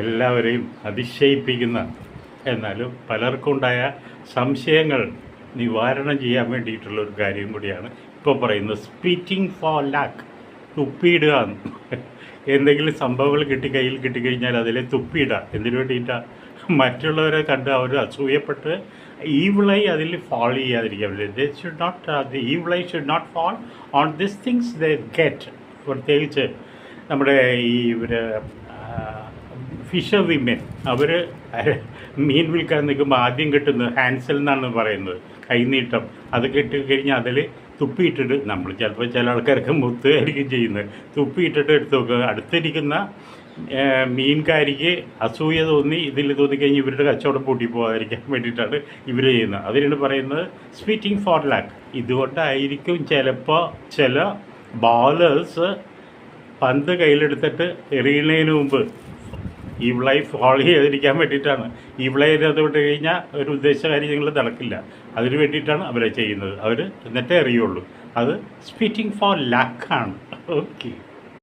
എല്ലാവരെയും അതിശയിപ്പിക്കുന്ന എന്നാലും പലർക്കുണ്ടായ സംശയങ്ങൾ നിവാരണം ചെയ്യാൻ വേണ്ടിയിട്ടുള്ള ഒരു കാര്യം കൂടിയാണ് ഇപ്പോൾ പറയുന്നത്. സ്പീറ്റിംഗ് ഫോർ ലാക്ക്, തുപ്പിയിടുക. എന്തെങ്കിലും സംഭവങ്ങൾ കയ്യിൽ കിട്ടിക്കഴിഞ്ഞാൽ അതിലെ തുപ്പിയിടുക. എന്തിനു വേണ്ടിയിട്ടാണ്? മറ്റുള്ളവരെ കണ്ട് അവർ അസൂയപ്പെട്ട് ഈവിളായി അതിൽ ഫാൾ ചെയ്യാതിരിക്കാൻ വേണ്ടി. ദേ ഷുഡ് നോട്ട്, ദി ഈവിളായി should not fall on this things they get. പ്രത്യേകിച്ച് നമ്മുടെ ഈ ഫിഷർ വിമൻ, അവർ മീൻ വിൽക്കാൻ നിൽക്കുമ്പോൾ ആദ്യം കിട്ടുന്നത് ഹാൻസൽ എന്നാണ് പറയുന്നത്, കൈനീട്ടം. അത് കിട്ടിക്കഴിഞ്ഞാൽ അതിൽ തുപ്പിയിട്ടിട്ട്, നമ്മൾ ചിലപ്പോൾ ചില ആൾക്കാർക്ക് മുത്തുകയായിരിക്കും ചെയ്യുന്നത്, തുപ്പിയിട്ടിട്ട് എടുത്ത് നോക്കുക. അടുത്തിരിക്കുന്ന മീൻകാരിക്ക് അസൂയ തോന്നി, ഇതിൽ തോന്നിക്കഴിഞ്ഞാൽ ഇവരുടെ കച്ചവടം പൂട്ടി പോകാതിരിക്കാൻ വേണ്ടിയിട്ടാണ് ഇവർ ചെയ്യുന്നത്. അതിനാണ് പറയുന്നത് സ്പീറ്റിംഗ് ഫോർ ലാക്ക്. ഇതുകൊണ്ടായിരിക്കും ചിലപ്പോൾ ചില ബോളേഴ്സ് പന്ത് കയ്യിലെടുത്തിട്ട് എറിയുന്നതിന് മുമ്പ് ഈവിളായി ഫോൾ ചെയ്യാതിരിക്കാൻ വേണ്ടിയിട്ടാണ്. ഈവിളായി അത് വിട്ട് കഴിഞ്ഞാൽ ഒരു ഉദ്ദേശ കാര്യങ്ങൾ നടക്കില്ല. അതിന് വേണ്ടിയിട്ടാണ് അവരെ ചെയ്യുന്നത്. അവർ എന്നിട്ടേ അറിയുള്ളൂ. അത് സ്പീറ്റിംഗ് ഫോർ ലാക്കാണ്. ഓക്കെ.